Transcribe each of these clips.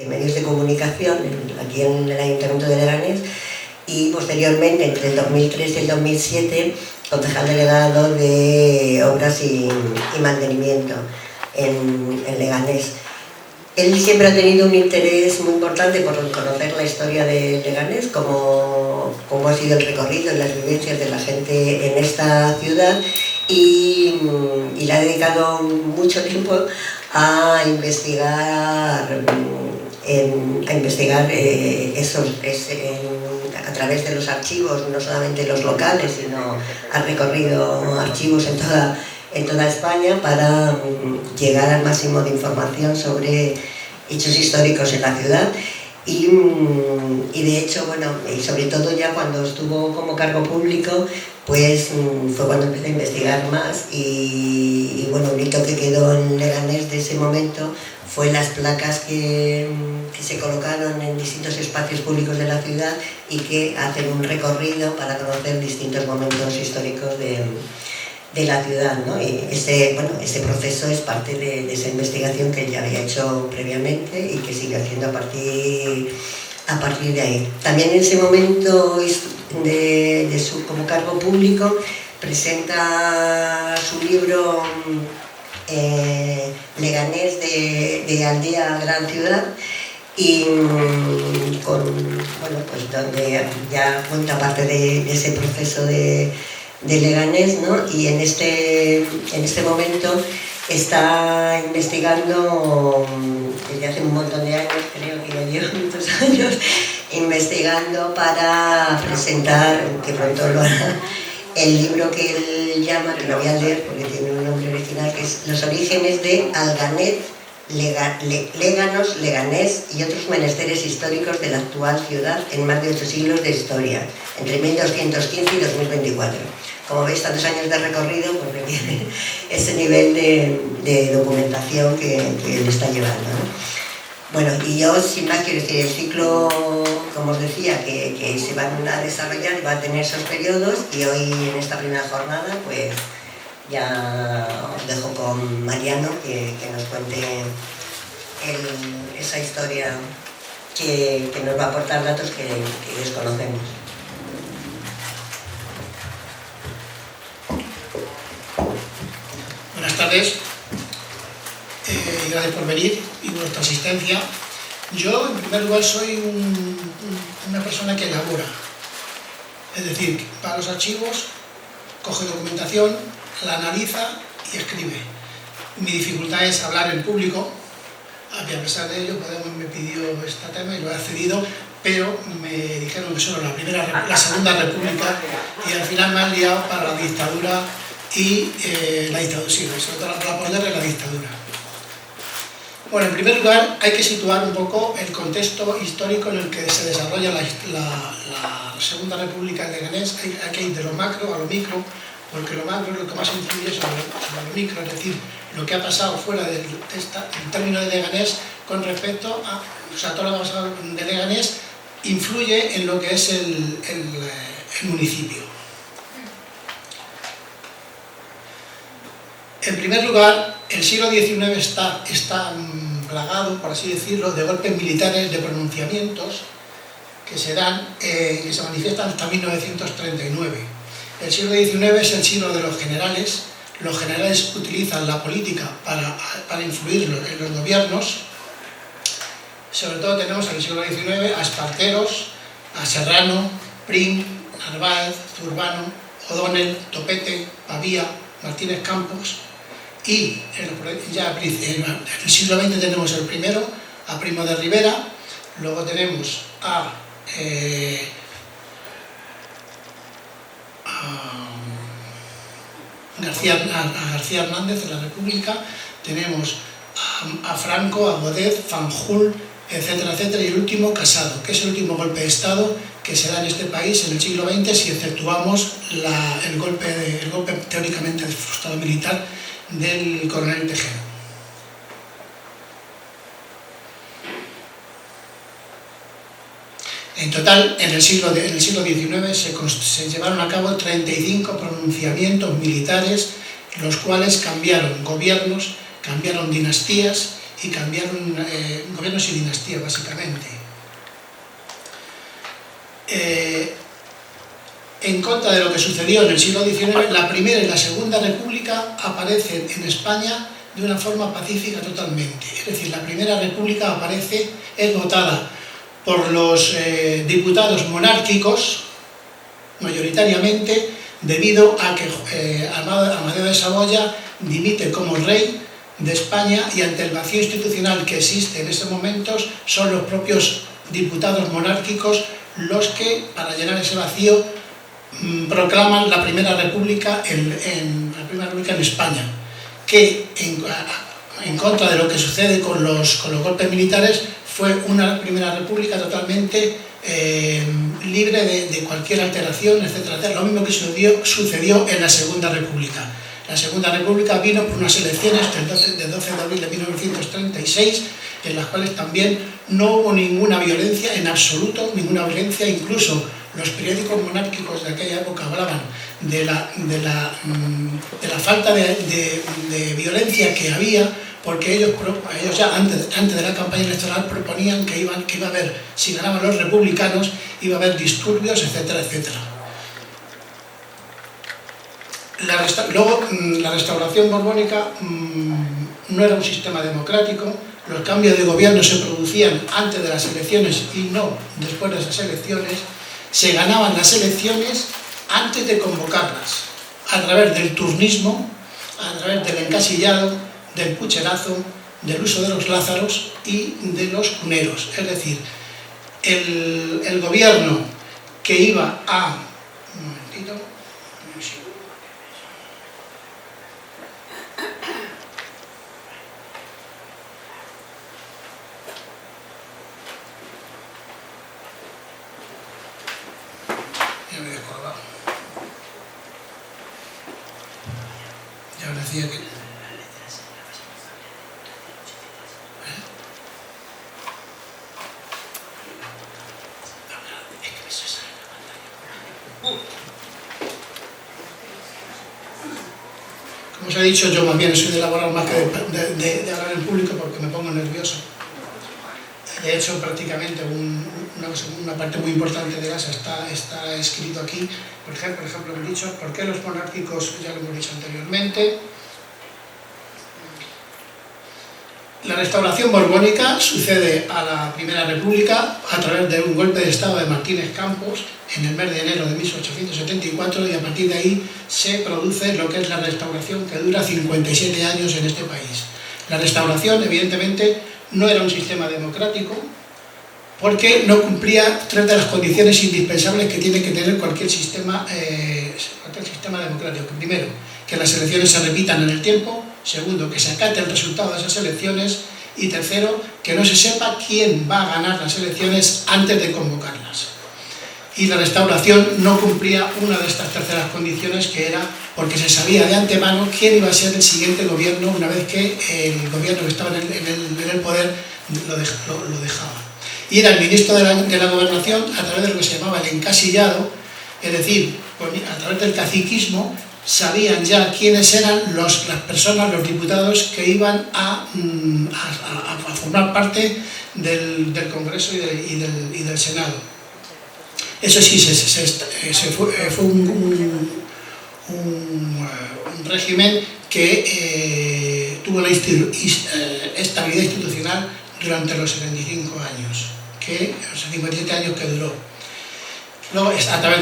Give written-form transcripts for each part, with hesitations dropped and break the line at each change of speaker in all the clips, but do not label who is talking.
medios de comunicación aquí en el Ayuntamiento de Leganés, y posteriormente, entre el 2003 y el 2007, concejal delegado de Obras y Mantenimiento en Leganés. Él siempre ha tenido un interés muy importante por conocer la historia de Leganés, cómo ha sido el recorrido y las vivencias de la gente en esta ciudad, y le ha dedicado mucho tiempo a investigar a través de los archivos, no solamente los locales, sino ha recorrido archivos en toda España para llegar al máximo de información sobre hechos históricos en la ciudad. Y de hecho, bueno, y sobre todo ya cuando estuvo como cargo público, pues fue cuando empecé a investigar más, y bueno, un hito que quedó en Leganés de ese momento fue las placas que se colocaron en distintos espacios públicos de la ciudad y que hacen un recorrido para conocer distintos momentos históricos de la ciudad, ¿no? Y este proceso es parte de esa investigación que él ya había hecho previamente y que sigue haciendo a partir de ahí. También en ese momento como cargo público presenta su libro Leganés de aldea a gran ciudad, y donde ya cuenta parte de ese proceso de Leganés, ¿no? Y en este momento está investigando desde hace un montón de años, creo que ya lleva muchos años, investigando para presentar, que pronto lo hará, el libro que él llama, que lo voy a leer porque tiene un nombre original, que es Los orígenes de Alganet, Léganos, Leganés y otros menesteres históricos de la actual ciudad en más de 8 siglos de historia, entre 1215 y 2024. Como veis, tantos años de recorrido, pues requiere ese nivel de documentación que él está llevando, ¿no? Bueno, y yo sin más quiero decir, el ciclo, como os decía, que se van a desarrollar, va a tener esos periodos, y hoy en esta primera jornada pues ya os dejo con Mariano que nos cuente esa historia que nos va a aportar datos que desconocemos.
Buenas tardes, gracias por venir y vuestra asistencia. Yo, en primer lugar, soy una persona que elabora, es decir, para los archivos coge documentación, la analiza y escribe. Mi dificultad es hablar en público, a pesar de ello Podemos me pidió este tema y lo he accedido, pero me dijeron que solo la Segunda República, y al final me han liado para la dictadura y la dictadura, sí, sobre todo para ponerle la dictadura. Bueno, en primer lugar hay que situar un poco el contexto histórico en el que se desarrolla la Segunda República en Leganés. Hay que ir de lo macro a lo micro, porque lo macro es lo que más influye sobre lo micro, es decir, lo que ha pasado fuera del término de Leganés con respecto a, todo lo que ha pasado de Leganés influye en lo que es el municipio. En primer lugar, el siglo XIX está plagado, por así decirlo, de golpes militares, de pronunciamientos que se manifiestan hasta 1939. El siglo XIX es el siglo de los generales. Los generales utilizan la política para influir en los gobiernos. Sobre todo tenemos en el siglo XIX a Esparteros, a Serrano, Prim, Narváez, Zurbano, O'Donnell, Topete, Pavía, Martínez Campos, y ya en el siglo XX tenemos el primero, a Primo de Rivera, luego tenemos a García Hernández de la República, tenemos a Franco, a Godet, Fanjul, etcétera, etcétera, y el último Casado, que es el último golpe de Estado que se da en este país en el siglo XX, si exceptuamos el golpe teóricamente de Estado militar del coronel Tejero. En total, en el siglo XIX se llevaron a cabo 35 pronunciamientos militares, los cuales cambiaron gobiernos, cambiaron dinastías y cambiaron gobiernos y dinastías, básicamente. En contra de lo que sucedió en el siglo XIX, la Primera y la Segunda República aparecen en España de una forma pacífica totalmente. Es decir, la Primera República es votada por los diputados monárquicos, mayoritariamente, debido a que Amadeo de Saboya dimite como rey de España y ante el vacío institucional que existe en estos momentos son los propios diputados monárquicos los que, para llenar ese vacío, proclaman la Primera República en España, que en contra de lo que sucede con los golpes militares fue una Primera República totalmente libre de cualquier alteración, etc. Lo mismo que sucedió en la Segunda República. La Segunda República vino por unas elecciones del 12 de abril de 1936, en las cuales también no hubo ninguna violencia, en absoluto ninguna violencia. Incluso los periódicos monárquicos de aquella época hablaban de la falta de violencia que había, porque ellos ya antes de la campaña electoral proponían que iba a haber, si ganaban los republicanos, iba a haber disturbios, etcétera, etcétera. Luego, la restauración borbónica no era un sistema democrático. Los cambios de gobierno se producían antes de las elecciones y no después de esas elecciones. Se ganaban las elecciones antes de convocarlas, a través del turnismo, a través del encasillado, del pucherazo, del uso de los lázaros y de los cuneros. Es decir, el gobierno que iba a... Un momentito. Ya me he descolgado. Ya os decía que... Como os he dicho, yo más bien soy de elaborar más que de hablar en público porque me pongo nervioso. De hecho, prácticamente una parte muy importante de GASA está escrito aquí. Por ejemplo, hemos dicho, ¿por qué los monárquicos? Ya lo hemos dicho anteriormente. La restauración borbónica sucede a la Primera República a través de un golpe de Estado de Martínez Campos en el mes de enero de 1874, y a partir de ahí se produce lo que es la restauración, que dura 57 años en este país. La restauración, evidentemente, no era un sistema democrático porque no cumplía tres de las condiciones indispensables que tiene que tener cualquier sistema democrático. Primero, que las elecciones se repitan en el tiempo. Segundo, que se acate el resultado de esas elecciones. Y tercero, que no se sepa quién va a ganar las elecciones antes de convocarlas. Y la restauración no cumplía una de estas terceras condiciones, que era porque se sabía de antemano quién iba a ser el siguiente gobierno una vez que el gobierno que estaba en el poder lo dejaba. Y era el ministro de la gobernación, a través de lo que se llamaba el encasillado, es decir, a través del caciquismo, sabían ya quiénes eran las personas, los diputados que iban a formar parte del Congreso y del Senado. Eso sí, fue un régimen que tuvo una estabilidad institucional durante los 75 años, los 57 años que duró. Luego, a través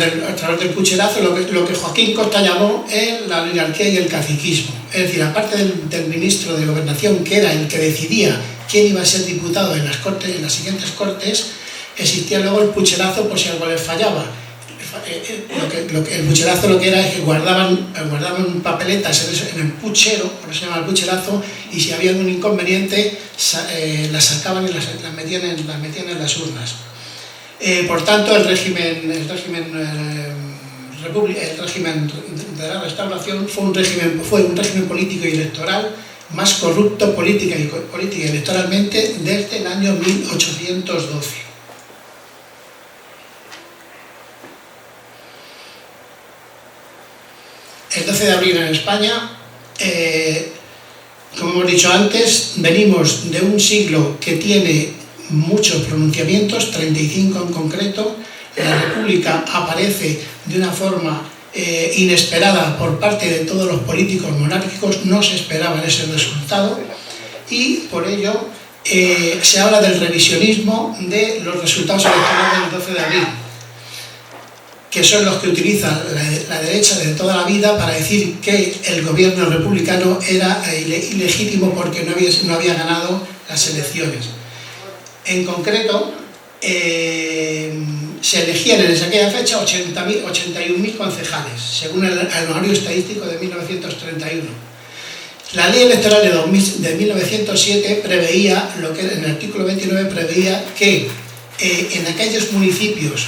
del pucherazo, lo que Joaquín Costa llamó la oligarquía y el caciquismo. Es decir, aparte del ministro de Gobernación, que era el que decidía quién iba a ser diputado en las siguientes cortes, existía luego el pucherazo por si algo les fallaba. El pucherazo lo que era es que guardaban papeletas en el puchero, por eso se llama el pucherazo, y si había algún inconveniente las sacaban y las metían en las urnas. Por tanto, el régimen de la restauración fue un régimen político y electoral más corrupto política y electoralmente desde el año 1812. El 12 de abril en España Como hemos dicho antes, venimos de un siglo que tiene muchos pronunciamientos, 35 en concreto. La República aparece de una forma inesperada por parte de todos los políticos monárquicos, no se esperaba ese resultado, y por ello se habla del revisionismo de los resultados electorales del 12 de abril, que son los que utiliza la derecha de toda la vida para decir que el gobierno republicano era ilegítimo porque no había ganado las elecciones. En concreto, se elegían en aquella fecha 81.000 concejales, según el anuario estadístico de 1931. La ley electoral de 1907 preveía, en el artículo 29 preveía que en aquellos municipios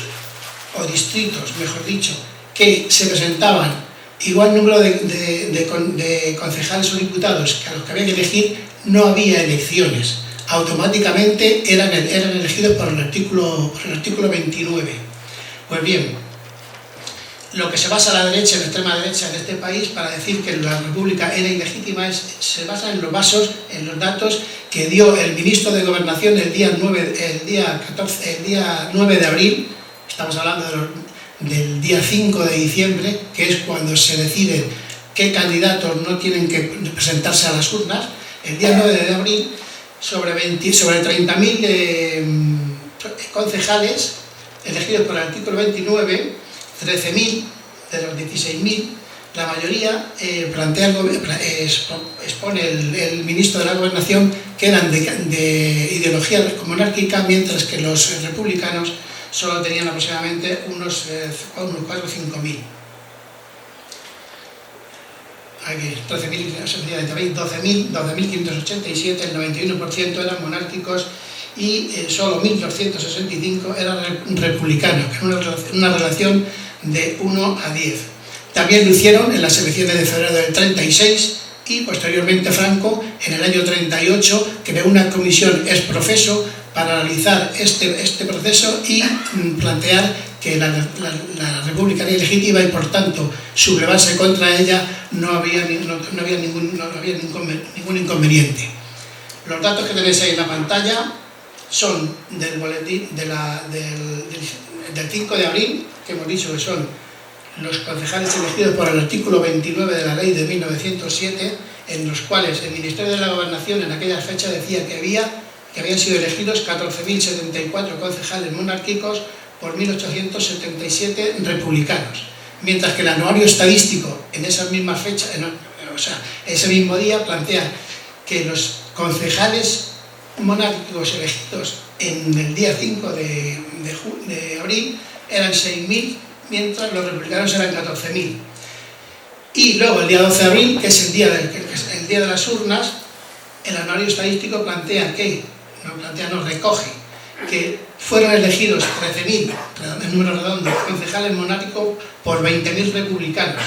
o distritos, mejor dicho, que se presentaban igual número de concejales o diputados que a los que había que elegir, no había elecciones. Automáticamente eran elegidos por el artículo 29. Pues bien, lo que se basa la derecha, la extrema derecha de este país, para decir que la República era ilegítima, se basa en los datos que dio el ministro de Gobernación el día 9 de abril, estamos hablando del día 5 de diciembre, que es cuando se decide qué candidatos no tienen que presentarse a las urnas. El día 9 de abril, sobre 30.000 concejales elegidos por el artículo 29, 13.000 de los 16.000, la mayoría expone el ministro de la Gobernación que eran de ideología monárquica, mientras que los republicanos solo tenían aproximadamente unos 4 o 5.000. Aquí 12.587, el 91% eran monárquicos y solo 1.265 eran republicanos, que era una relación de 1 a 10. También lo hicieron en las elecciones de febrero del 36 y posteriormente Franco, en el año 38, creó una comisión ex professo para analizar este proceso y plantear que la República era ilegítima y por tanto sublevarse contra ella no había ningún inconveniente. Los datos que tenéis ahí en la pantalla son del boletín del 5 de abril, que hemos dicho que son los concejales elegidos por el artículo 29 de la ley de 1907, en los cuales el Ministerio de la Gobernación en aquella fecha decía que habían sido elegidos 14.074 concejales monárquicos por 1.877 republicanos, mientras que el anuario estadístico en esas mismas fechas, ese mismo día, plantea que los concejales monárquicos elegidos en el día 5 de abril eran 6.000, mientras los republicanos eran 14.000. Y luego el día 12 de abril, que es el día de las urnas, el anuario estadístico recoge que fueron elegidos 13.000, el número redondo, concejales monárquicos por 20.000 republicanos,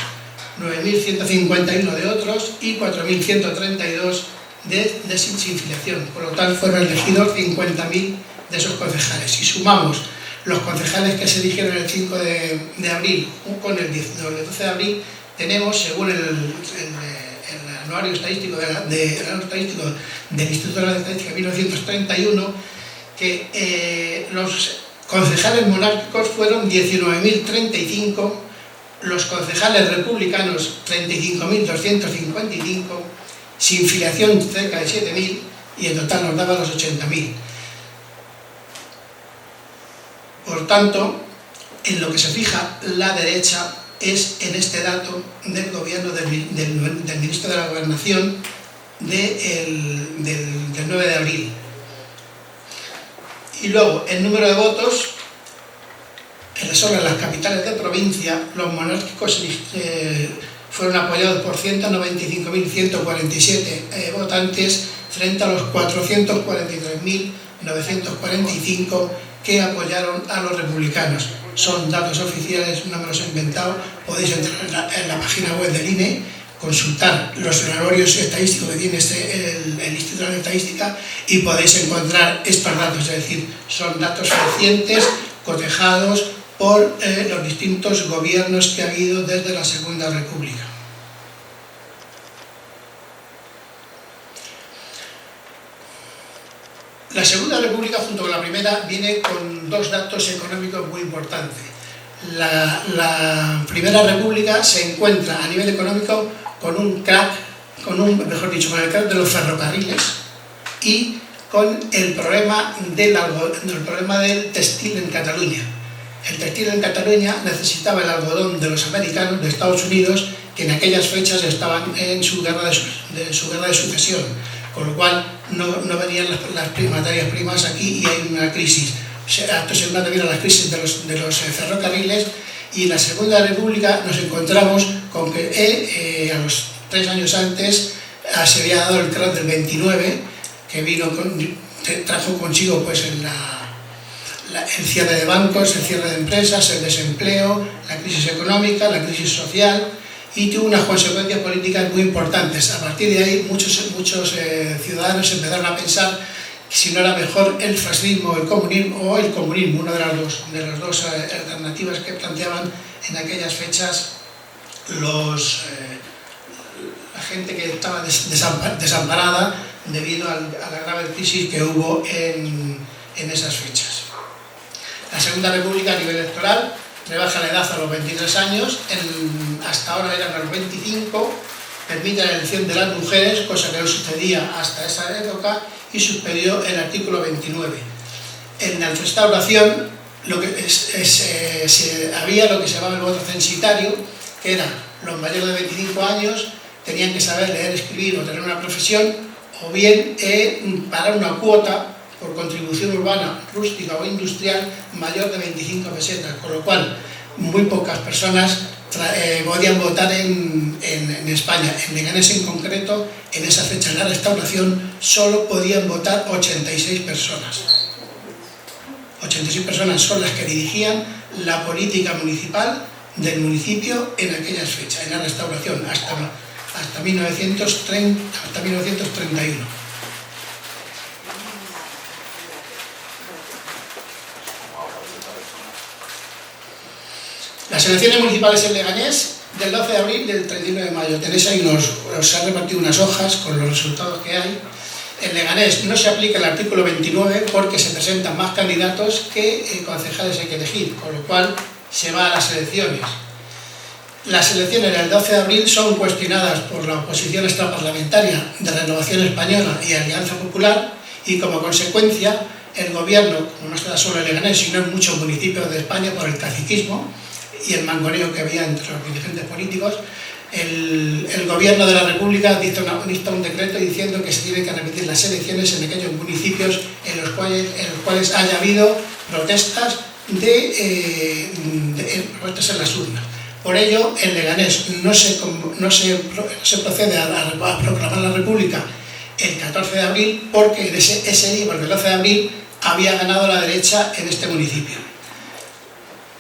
9.151 de otros y 4.132 de sin filiación. Por lo tanto, fueron elegidos 50.000 de esos concejales. Si sumamos los concejales que se eligieron el 5 de abril con el 12 de abril, tenemos, según el anuario estadístico del Instituto de la Estadística de 1931, que los concejales monárquicos fueron 19.035, los concejales republicanos 35.255, sin filiación cerca de 7.000 y en total nos daba los 80.000. Por tanto, en lo que se fija la derecha es en este dato del gobierno del ministro de la Gobernación del 9 de abril. Y luego, el número de votos, sobre las capitales de provincia, los monárquicos fueron apoyados por 195.147 votantes frente a los 443.945 que apoyaron a los republicanos. Son datos oficiales, no me los he inventado. Podéis entrar en la página web del INE, consultar los anuarios estadísticos que tiene el Instituto de la Estadística y podéis encontrar estos datos, es decir, son datos recientes, cotejados por los distintos gobiernos que ha habido desde la Segunda República. La Segunda República, junto con la primera, viene con dos datos económicos muy importantes. La Primera República se encuentra a nivel económico con un crack, con el crack de los ferrocarriles y con el problema del textil en Cataluña. El textil en Cataluña necesitaba el algodón de los americanos, de Estados Unidos, que en aquellas fechas estaban en su guerra de sucesión, con lo cual no venían las materias primas aquí y hay una crisis. Acto segundo viene la crisis de los ferrocarriles, y en la Segunda República nos encontramos con que a los 3 años antes se había dado el crack del 29, que trajo consigo pues el cierre de bancos, el cierre de empresas, el desempleo, la crisis económica, la crisis social, y tuvo unas consecuencias políticas muy importantes. A partir de ahí muchos ciudadanos empezaron a pensar si no era mejor el fascismo o el comunismo, una de las dos alternativas que planteaban en aquellas fechas la gente que estaba desamparada debido a la grave crisis que hubo en esas fechas. La Segunda República a nivel electoral rebaja la edad a los 23 años, hasta ahora eran los 25, permite la elección de las mujeres, cosa que no sucedía hasta esa época, y suspendió el artículo 29. En la Restauración había lo que se llamaba el voto censitario, que era los mayores de 25 años tenían que saber leer, escribir o tener una profesión, o bien pagar una cuota por contribución urbana, rústica o industrial mayor de 25 pesetas, con lo cual muy pocas personas podían votar en España. En Leganés en concreto, en esa fecha de la Restauración, solo podían votar 86 personas. 86 personas son las que dirigían la política municipal del municipio en aquellas fechas, en la Restauración, hasta 1931. Las elecciones municipales en Leganés, del 12 de abril del 31 de mayo. Tenéis ahí os han repartido unas hojas con los resultados que hay. En Leganés no se aplica el artículo 29 porque se presentan más candidatos que concejales hay que elegir, con lo cual se va a las elecciones. Las elecciones del 12 de abril son cuestionadas por la oposición extraparlamentaria de Renovación Española y Alianza Popular, y como consecuencia el gobierno, como no se da solo en Leganés sino en muchos municipios de España por el caciquismo y el mangoneo que había entre los dirigentes políticos, el gobierno de la República dicta un decreto diciendo que se tienen que repetir las elecciones en aquellos municipios en los cuales haya habido protestas protestas en las urnas. Por ello, en Leganés no se procede a proclamar la República el 14 de abril porque ese día, porque el 12 de abril, había ganado la derecha en este municipio.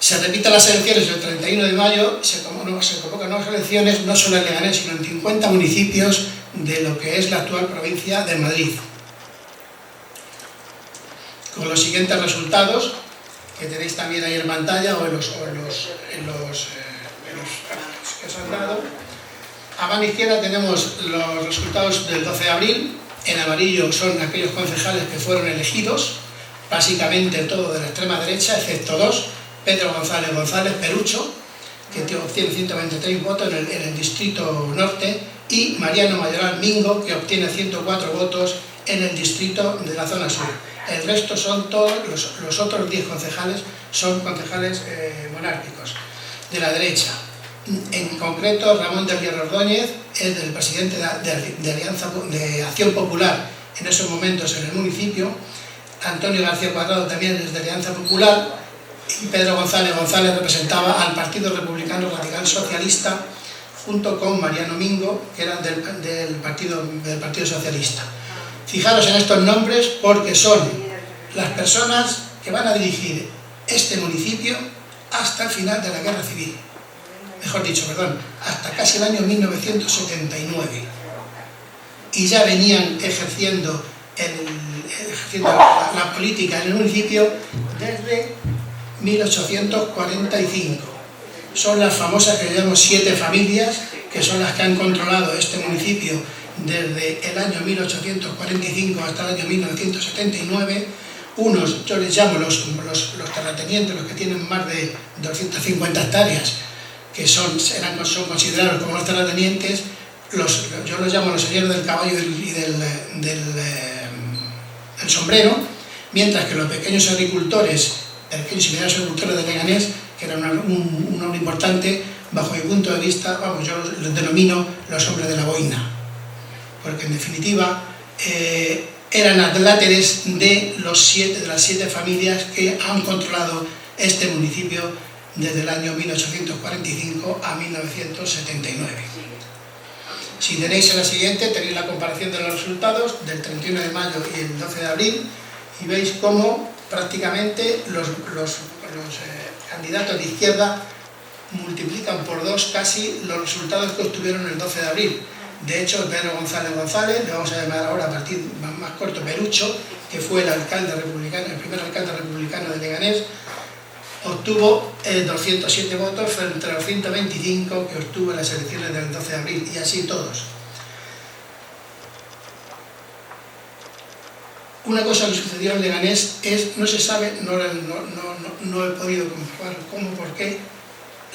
Se repiten las elecciones el 31 de mayo, se convocan nuevas elecciones, no solo en Leganés, sino en 50 municipios de lo que es la actual provincia de Madrid. Con los siguientes resultados, que tenéis también ahí en pantalla o en los que os han dado. A mano izquierda tenemos los resultados del 12 de abril, en amarillo son aquellos concejales que fueron elegidos, básicamente todo de la extrema derecha, excepto dos: Pedro González Perucho, que obtiene 123 votos en el distrito norte, y Mariano Mayoral Mingo, que obtiene 104 votos en el distrito de la zona sur. El resto son todos, los otros 10 concejales son concejales monárquicos, de la derecha. En concreto, Ramón del Hierro Ordóñez es el presidente de Acción Popular en esos momentos en el municipio, Antonio García Cuadrado también es de Alianza Popular, y Pedro González representaba al Partido Republicano Radical Socialista junto con Mariano Mingo, que eran del Partido Socialista. Fijaros en estos nombres porque son las personas que van a dirigir este municipio hasta el final de la Guerra Civil. Hasta casi el año 1979. Y ya venían ejerciendo la política en el municipio desde 1845. Son las famosas que llamamos 7 familias, que son las que han controlado este municipio desde el año 1845 hasta el año 1979. Unos, yo les llamo los terratenientes, los que tienen más de 250 hectáreas, que son considerados como los terratenientes. Yo los llamo los señores del caballo y del sombrero, mientras que los pequeños agricultores, pequeños y medianos agricultores de Leganés, que era un nombre importante, bajo mi punto de vista, vamos, yo los denomino los hombres de la boina, porque en definitiva eran adláteres de las 7 familias que han controlado este municipio desde el año 1845 a 1979. Si tenéis en la siguiente, tenéis la comparación de los resultados del 31 de mayo y el 12 de abril y veis cómo prácticamente los candidatos de izquierda multiplican por 2 casi los resultados que obtuvieron el 12 de abril. De hecho, Pedro González González, le vamos a llamar ahora a partir más corto Perucho, que fue el primer alcalde republicano de Leganés, obtuvo 207 votos frente a los 125 que obtuvo en las elecciones del 12 de abril, y así todos. Una cosa que sucedió en Leganés es, no se sabe, no he podido comprobar cómo, por qué,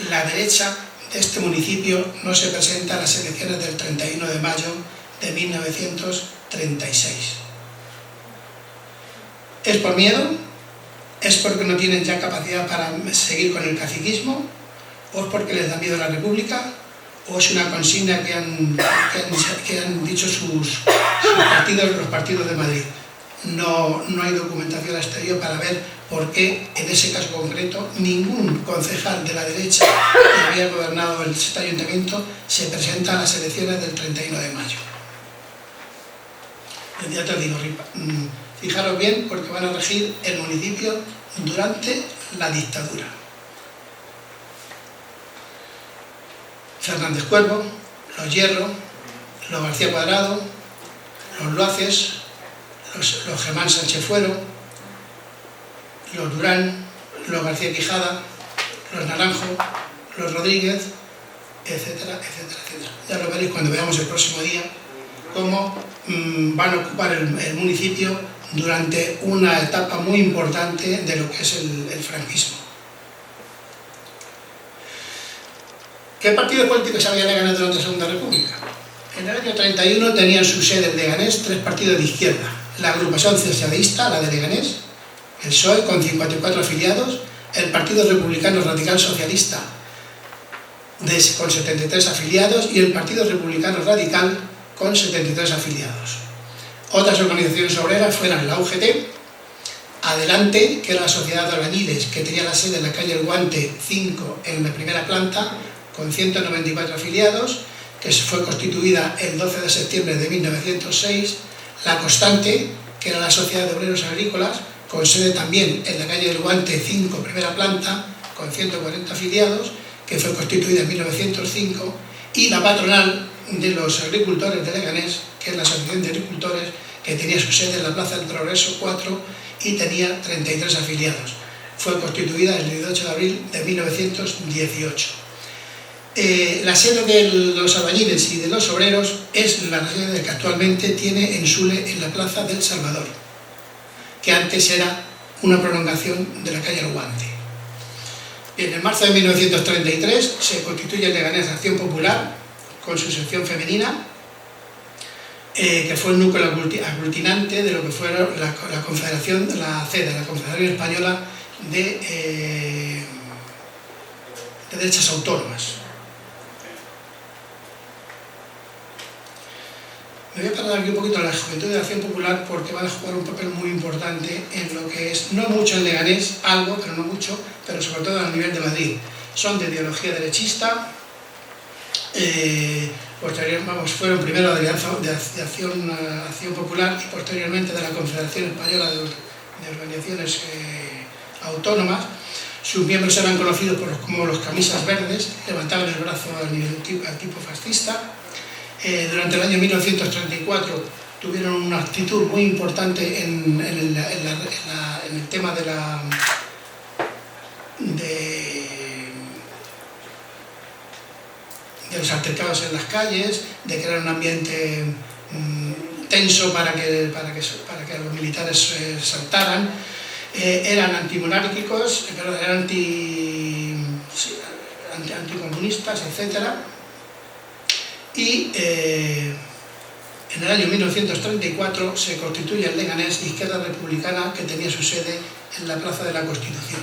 la derecha de este municipio no se presenta a las elecciones del 31 de mayo de 1936. ¿Es por miedo? ¿Es porque no tienen ya capacidad para seguir con el caciquismo? ¿O es porque les da miedo la república? ¿O es una consigna que han dicho sus partidos, los partidos de Madrid? No hay documentación hasta ello para ver por qué en ese caso concreto ningún concejal de la derecha que había gobernado este ayuntamiento se presenta a las elecciones del 31 de mayo. Ya te digo, fijaros bien, porque van a regir el municipio durante la dictadura. Fernández Cuervo, los Hierro, los García Cuadrado, los Loaces, los Germán Sánchez Fuero, los Durán, los García Quijada, los Naranjo, los Rodríguez, etcétera, etcétera, etcétera. Ya lo veréis cuando veamos el próximo día cómo van a ocupar el municipio durante una etapa muy importante de lo que es el franquismo. ¿Qué partidos políticos había en Leganés durante la Segunda República? En el año 31 tenían su sede en Leganés 3 partidos de izquierda: la Agrupación Socialista, la de Leganés, el PSOE con 54 afiliados, el Partido Republicano Radical Socialista con 73 afiliados y el Partido Republicano Radical con 73 afiliados. Otras organizaciones obreras fueran la UGT, Adelante, que era la Sociedad de Albañiles, que tenía la sede en la calle El Guante 5 en la primera planta, con 194 afiliados, que fue constituida el 12 de septiembre de 1906, La Constante, que era la Sociedad de Obreros Agrícolas, con sede también en la calle del Guante 5, primera planta, con 140 afiliados, que fue constituida en 1905, y la patronal de los agricultores de Leganés, que es la Asociación de Agricultores, que tenía su sede en la Plaza del Progreso 4 y tenía 33 afiliados. Fue constituida el 18 de abril de 1918. La sede de los albañiles y de los obreros es la sede que actualmente tiene en Sule, en la Plaza del Salvador, que antes era una prolongación de la calle El Guante. Bien, en marzo de 1933 se constituye en Leganés Acción Popular, con su sección femenina, que fue el núcleo aglutinante de lo que fue la Confederación, la CEDA, la Confederación Española de Derechas Autónomas. Me voy a parar aquí un poquito en la Juventud de Acción Popular porque van a jugar un papel muy importante en lo que es, no mucho en Leganés, algo, pero no mucho, pero sobre todo a nivel de Madrid. Son de ideología derechista, fueron primero de Acción Popular y posteriormente de la Confederación Española de Organizaciones Autónomas. Sus miembros eran conocidos como los camisas verdes, levantaban el brazo al tipo fascista. Durante el año 1934 tuvieron una actitud muy importante en el tema de los altercados en las calles, de crear un ambiente tenso para que los militares saltaran. Eran antimonárquicos, eran anticomunistas, etc. Y en el año 1934 se constituye en Leganés Izquierda Republicana, que tenía su sede en la Plaza de la Constitución.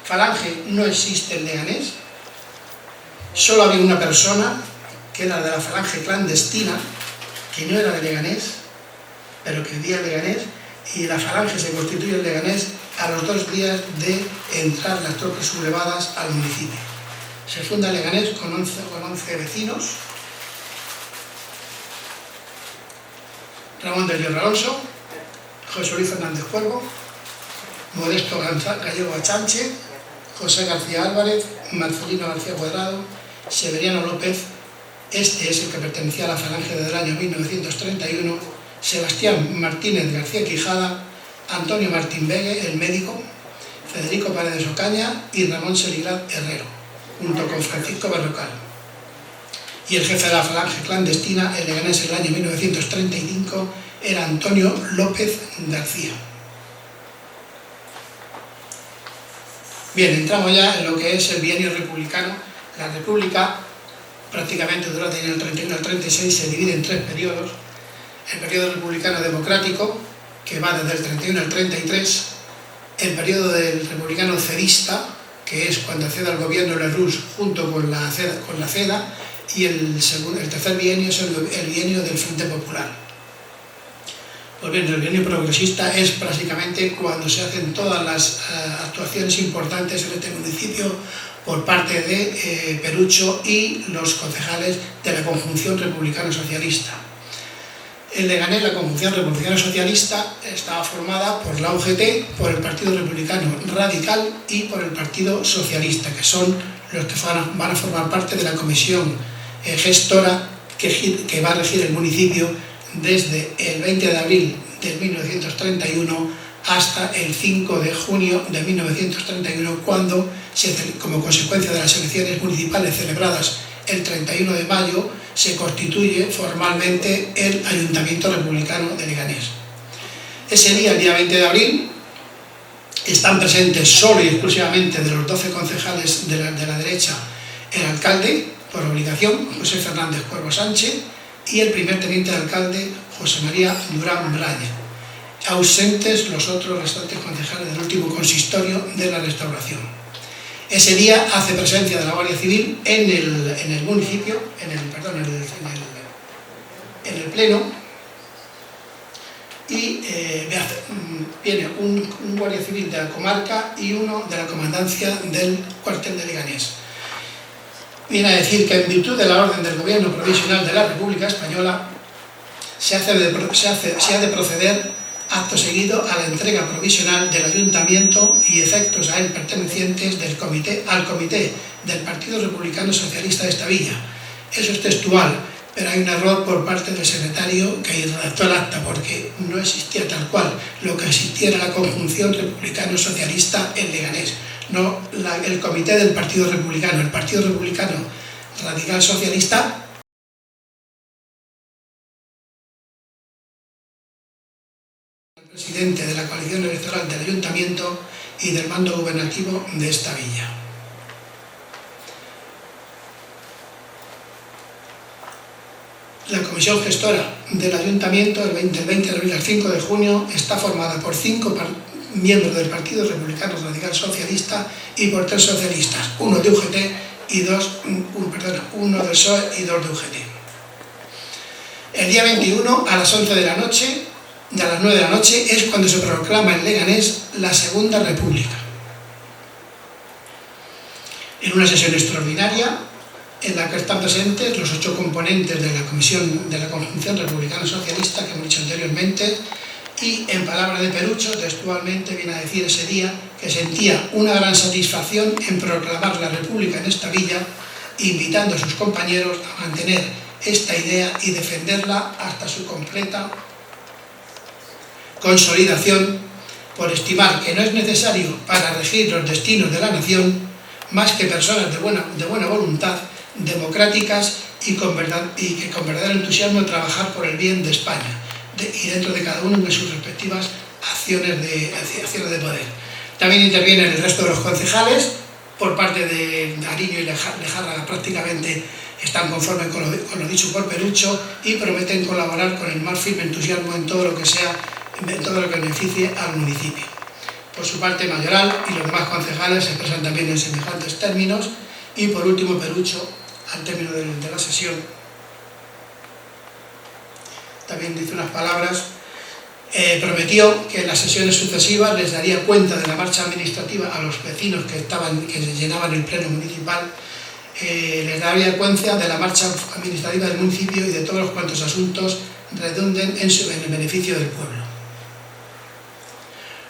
Falange no existe en Leganés, solo había una persona, que era de la Falange clandestina, que no era de Leganés, pero que vivía en Leganés, y la Falange se constituye en Leganés a los 2 días de entrar las tropas sublevadas al municipio. Se funda Leganés con 11 vecinos: Ramón del Hierro Alonso, José Luis Fernández Cuervo, Modesto Gallego Achanche, José García Álvarez, Marcelino García Cuadrado, Severiano López, este es el que pertenecía a la Falange desde el año 1931, Sebastián Martínez García Quijada, Antonio Martín Vegue, el médico, Federico Paredes Ocaña y Ramón Seligrad Herrero, junto con Francisco Berrocal. Y el jefe de la Falange clandestina en Leganés en el año 1935 era Antonio López García. Bien, entramos ya en lo que es el bienio republicano. La República, prácticamente durante el 31 al 36, se divide en 3 periodos. El periodo republicano democrático, que va desde el 31 al 33, el periodo del republicano cedista, que es cuando accede al gobierno Lerroux junto con la CEDA, y el tercer bienio es el bienio del Frente Popular. Pues bien, el bienio progresista es prácticamente cuando se hacen todas las actuaciones importantes en este municipio por parte de Perucho y los concejales de la conjunción republicano-socialista. En Leganés, la conjunción republicano-socialista estaba formada por la UGT, por el Partido Republicano Radical y por el Partido Socialista, que son los que van a formar parte de la comisión gestora que va a regir el municipio desde el 20 de abril de 1931 hasta el 5 de junio de 1931, cuando, como consecuencia de las elecciones municipales celebradas el 31 de mayo, se constituye formalmente el Ayuntamiento Republicano de Leganés. Ese día, el día 20 de abril, están presentes solo y exclusivamente de los 12 concejales de la derecha el alcalde, por obligación, José Fernández Cuervo Sánchez, y el primer teniente de alcalde, José María Durán Braña. Ausentes los otros restantes concejales del último consistorio de la Restauración. Ese día hace presencia de la Guardia Civil en el municipio, en el pleno, y viene un Guardia Civil de la comarca y uno de la comandancia del cuartel de Leganés. Viene a decir que en virtud de la orden del Gobierno Provisional de la República Española se ha de proceder acto seguido a la entrega provisional del Ayuntamiento y efectos a él pertenecientes al Comité del Partido Republicano Socialista de esta villa. Eso es textual, pero hay un error por parte del secretario que redactó el acta, porque no existía tal cual. Lo que existía era la conjunción republicano-socialista en Leganés, no el Comité del Partido Republicano. El Partido Republicano Radical Socialista presidente de la coalición electoral del Ayuntamiento y del mando gubernativo de esta villa. La comisión gestora del Ayuntamiento, del 20 de abril al 5 de junio, está formada por 5 miembros del Partido Republicano Radical Socialista y por 3 socialistas, uno de UGT y uno del PSOE y 2 de UGT. El día 21 a las 11 de la noche, a las 9 de la noche, es cuando se proclama en Leganés la Segunda República. En una sesión extraordinaria en la que están presentes los 8 componentes de la Comisión de la Conjunción Republicana Socialista que hemos dicho anteriormente, y en palabras de Perucho, textualmente viene a decir ese día que sentía una gran satisfacción en proclamar la República en esta villa, invitando a sus compañeros a mantener esta idea y defenderla hasta su completa consolidación, por estimar que no es necesario para regir los destinos de la nación más que personas de buena voluntad, democráticas y que con verdadero entusiasmo trabajar por el bien de España y dentro de cada uno de sus respectivas acciones de poder. También intervienen el resto de los concejales. Por parte de Ariño y Lejarra prácticamente están conformes con lo dicho por Perucho y prometen colaborar con el más firme entusiasmo en todo lo que beneficie al municipio. Por su parte, Mayoral y los demás concejales se expresan también en semejantes términos. Y por último, Perucho, al término de la sesión, también dice unas palabras. Prometió que en las sesiones sucesivas les daría cuenta de la marcha administrativa a los vecinos que llenaban el pleno municipal, les daría cuenta de la marcha administrativa del municipio y de todos los cuantos asuntos redunden en el beneficio del pueblo.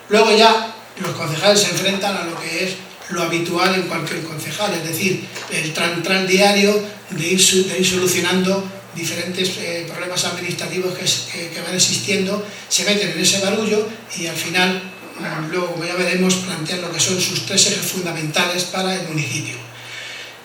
Luego ya los concejales se enfrentan a lo que es lo habitual en cualquier concejal, es decir, el tran diario de ir solucionando diferentes problemas administrativos que van existiendo, se meten en ese barullo y al final, luego como ya veremos, plantean lo que son sus tres ejes fundamentales para el municipio.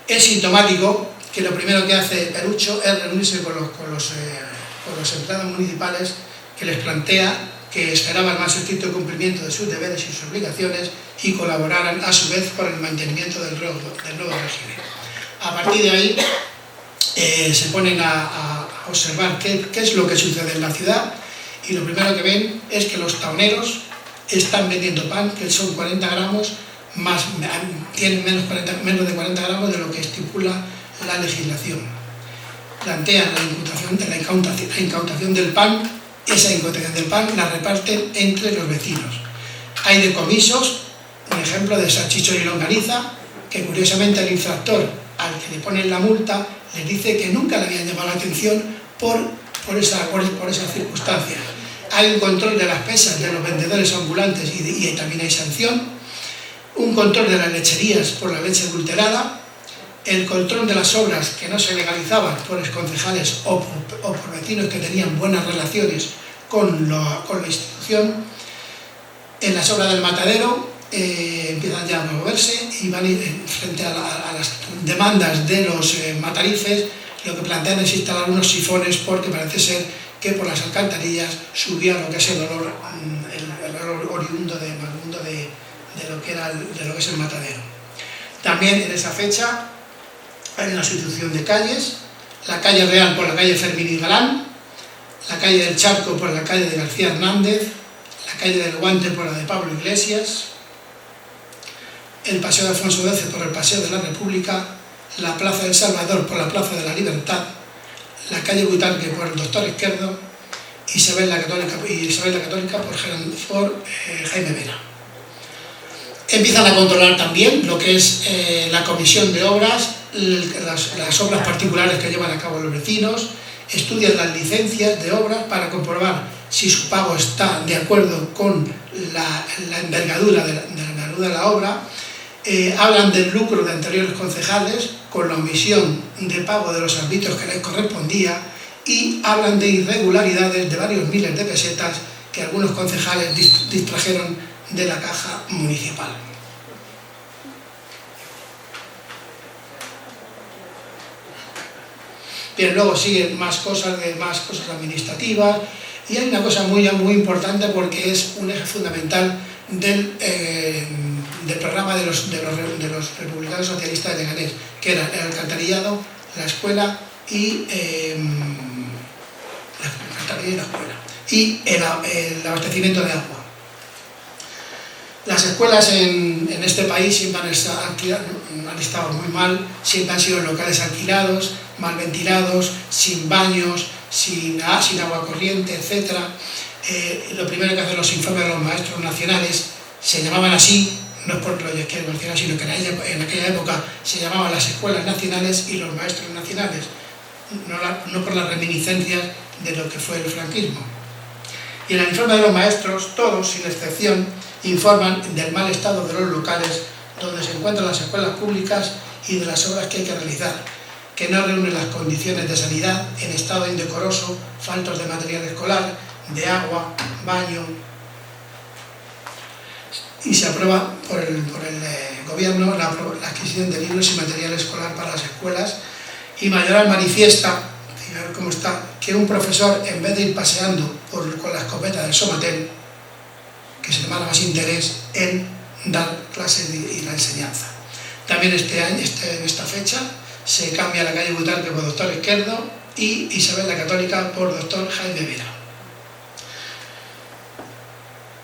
Es sintomático que lo primero que hace Perucho es reunirse con los empleados municipales, que les plantea que esperaban más estricto cumplimiento de sus deberes y sus obligaciones y colaboraran a su vez por el mantenimiento del nuevo régimen. A partir de ahí se ponen a observar qué es lo que sucede en la ciudad y lo primero que ven es que los tauneros están vendiendo pan que son 40 gramos, tienen menos de 40 gramos de lo que estipula la legislación. Plantean la incautación del pan. Esa incautación del pan la reparten entre los vecinos. Hay decomisos, un ejemplo de salchichón y longaniza, que curiosamente el infractor al que le ponen la multa les dice que nunca le habían llamado la atención por esa circunstancia. Hay un control de las pesas de los vendedores ambulantes y también hay sanción, un control de las lecherías por la leche adulterada, el control de las obras que no se legalizaban por exconcejales o por vecinos que tenían buenas relaciones con la institución. En las obras del matadero empiezan ya a moverse y van frente a las demandas de los matarifes. Lo que plantean es instalar unos sifones porque parece ser que por las alcantarillas subía lo que es el olor oriundo de lo que es el matadero. También en esa fecha hay una sustitución de calles, la calle Real por la calle Fermín y Galán, la calle del Charco por la calle de García Hernández, la calle del Guante por la de Pablo Iglesias, el paseo de Alfonso X por el paseo de la República, la plaza del Salvador por la plaza de la Libertad, la calle Buitarque por el Doctor Izquierdo y Isabel la Católica por Jaime Vera. Empiezan a controlar también lo que es la comisión de obras, las obras particulares que llevan a cabo los vecinos, estudian las licencias de obras para comprobar si su pago está de acuerdo con la envergadura de la obra, hablan del lucro de anteriores concejales con la omisión de pago de los arbitrios que les correspondía y hablan de irregularidades de varios miles de pesetas que algunos concejales distrajeron de la caja municipal. Bien, luego siguen más cosas administrativas y hay una cosa muy importante porque es un eje fundamental del programa de los republicanos socialistas de Leganés, que era el alcantarillado, la escuela y el abastecimiento de agua. Las escuelas en este país siempre han estado muy mal, siempre han sido locales alquilados, mal ventilados, sin baños, sin agua corriente, etc. Lo primero que hacen los informes de los maestros nacionales, se llamaban así, no es por lo que es nacional, sino que en aquella época se llamaban las escuelas nacionales y los maestros nacionales, no por las reminiscencias de lo que fue el franquismo. Y en el informe de los maestros, todos, sin excepción, informan del mal estado de los locales donde se encuentran las escuelas públicas y de las obras que hay que realizar, que no reúnen las condiciones de sanidad, en estado indecoroso, faltos de material escolar, de agua, baño. Y se aprueba por el gobierno la adquisición de libros y material escolar para las escuelas, Y Mayoral manifiesta, fijaros cómo está, que un profesor, en vez de ir paseando con la escopeta del Somatel, que se tomara más interés en dar clases y la enseñanza. También en esta fecha se cambia la calle Butarque por Doctor Izquierdo y Isabel la Católica por Doctor Jaime Vera.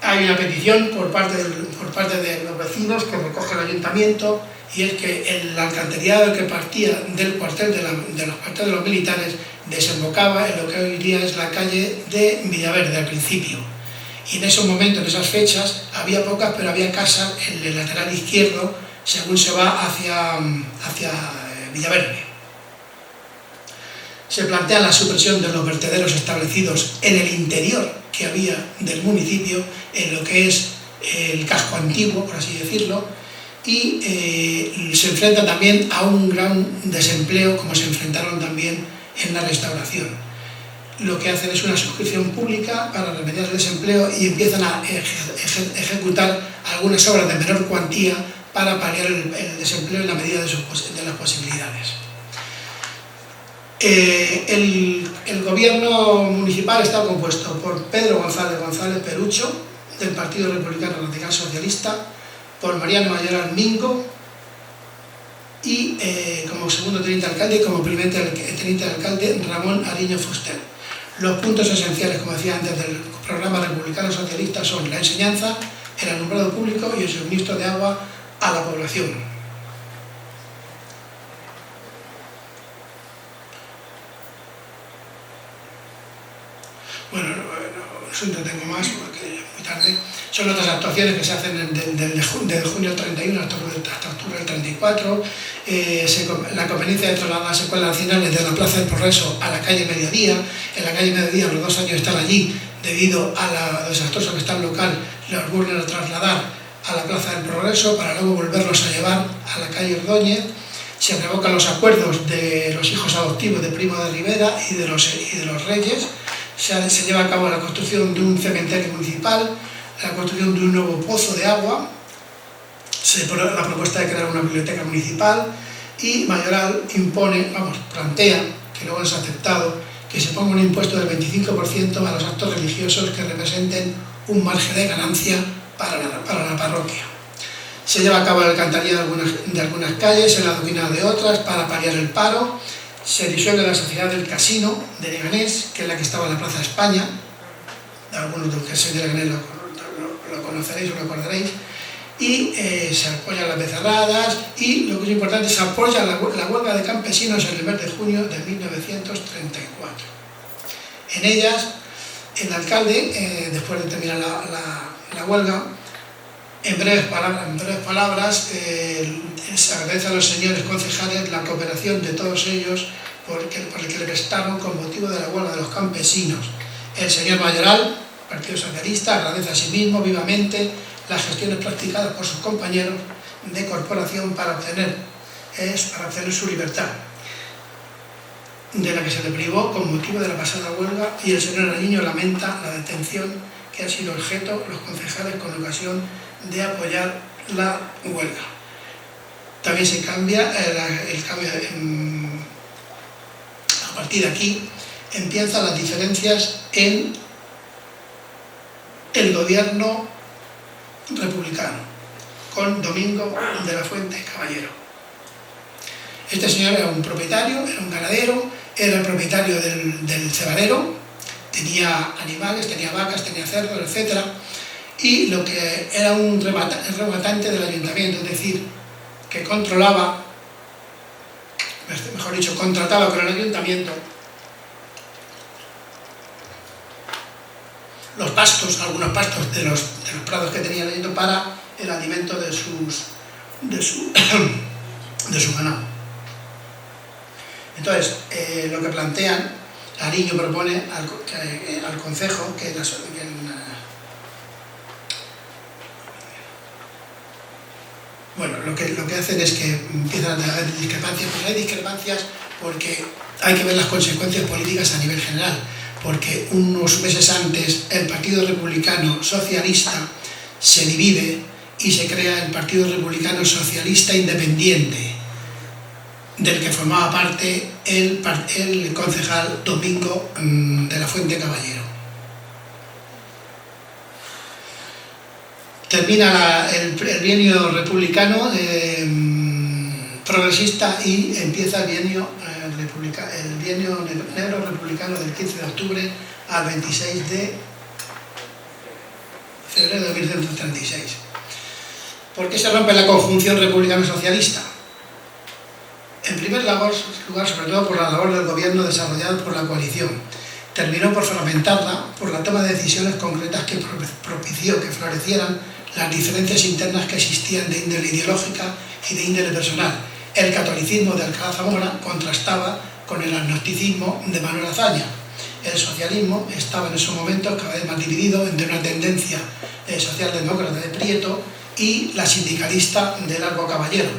Hay una petición por parte de los vecinos que recoge el ayuntamiento, y es que el alcantarillado que partía del cuartel de los cuarteles de los militares desembocaba en lo que hoy día es la calle de Villaverde al principio. Y en esos momentos, en esas fechas, había pocas, pero había casas en el lateral izquierdo según se va hacia Villaverde. Se plantea la supresión de los vertederos establecidos en el interior que había del municipio, en lo que es el casco antiguo, por así decirlo, y se enfrenta también a un gran desempleo, como se enfrentaron también en la restauración. Lo que hacen es una suscripción pública para remediar el desempleo y empiezan a ejecutar algunas obras de menor cuantía para paliar el desempleo en la medida de las posibilidades. El gobierno municipal está compuesto por Pedro González Perucho, del Partido Republicano Radical Socialista, por Mariano Mayoral Mingo y como segundo teniente alcalde y como primer teniente alcalde Ramón Ariño Fuster. Los puntos esenciales, como decía antes, del programa republicano socialista son la enseñanza, el alumbrado público y el suministro de agua a la población. Bueno, no os entretengo más porque ya es muy tarde. Son otras actuaciones que se hacen desde junio 31 hasta octubre del 34. La conveniencia de trasladar las escuelas nacionales de la Plaza del Progreso a la calle Mediodía. En la calle Mediodía, los 2 años están allí, debido a lo desastroso que está el local, los vuelven a trasladar a la Plaza del Progreso para luego volverlos a llevar a la calle Ordóñez. Se revocan los acuerdos de los hijos adoptivos de Primo de Rivera y de los Reyes. Se lleva a cabo la construcción de un cementerio municipal, la construcción de un nuevo pozo de agua, la propuesta de crear una biblioteca municipal, y Mayoral plantea, que luego es aceptado, que se ponga un impuesto del 25% a los actos religiosos que representen un margen de ganancia para la parroquia. Se lleva a cabo el alcantarillado de algunas calles, el adoquinado de otras para paliar el paro. Se disuelve la sociedad del Casino de Leganés, que es la que estaba en la Plaza de España. Algunos de los que sois de Leganés lo conoceréis o lo acordaréis. Y se apoyan las becerradas, y lo que es importante, se apoya la huelga de campesinos el 1 de junio de 1934. En ellas, el alcalde, después de terminar la huelga, en breves palabras, se agradece a los señores concejales la cooperación de todos ellos por el que le prestaron con motivo de la huelga de los campesinos. El señor Mayoral, Partido Socialista, agradece a sí mismo vivamente las gestiones practicadas por sus compañeros de corporación para obtener su libertad, de la que se le privó con motivo de la pasada huelga, y el señor Ariño lamenta la detención que ha sido objeto los concejales con ocasión de apoyar la huelga. También se cambia a partir de aquí empiezan las diferencias en el gobierno republicano con Domingo de la Fuente Caballero. Este señor era un propietario, era un ganadero, era el propietario del cebadero, tenía animales, tenía vacas, tenía cerdos, etc. Y lo que era un rematante del ayuntamiento, es decir, que contrataba con el ayuntamiento los pastos, algunos pastos de los prados que tenía el ayuntamiento para el alimento de su ganado. Entonces, lo que plantean, Ariño propone al concejo que lo que hacen es que empiezan a haber discrepancias, pero hay discrepancias porque hay que ver las consecuencias políticas a nivel general, porque unos meses antes el Partido Republicano Socialista se divide y se crea el Partido Republicano Socialista Independiente, del que formaba parte el concejal Domingo de la Fuente Caballero. Termina el bienio republicano progresista y empieza el bienio negro republicano del 15 de octubre al 26 de febrero de 1936. ¿Por qué se rompe la conjunción republicano-socialista? En primer lugar, sobre todo por la labor del gobierno desarrollado por la coalición. Terminó por fragmentarla por la toma de decisiones concretas que propició que florecieran las diferencias internas que existían de índole ideológica y de índole personal. El catolicismo de Alcalá Zamora contrastaba con el agnosticismo de Manuel Azaña. El socialismo estaba en esos momentos cada vez más dividido entre una tendencia socialdemócrata de Prieto y la sindicalista de Largo Caballero.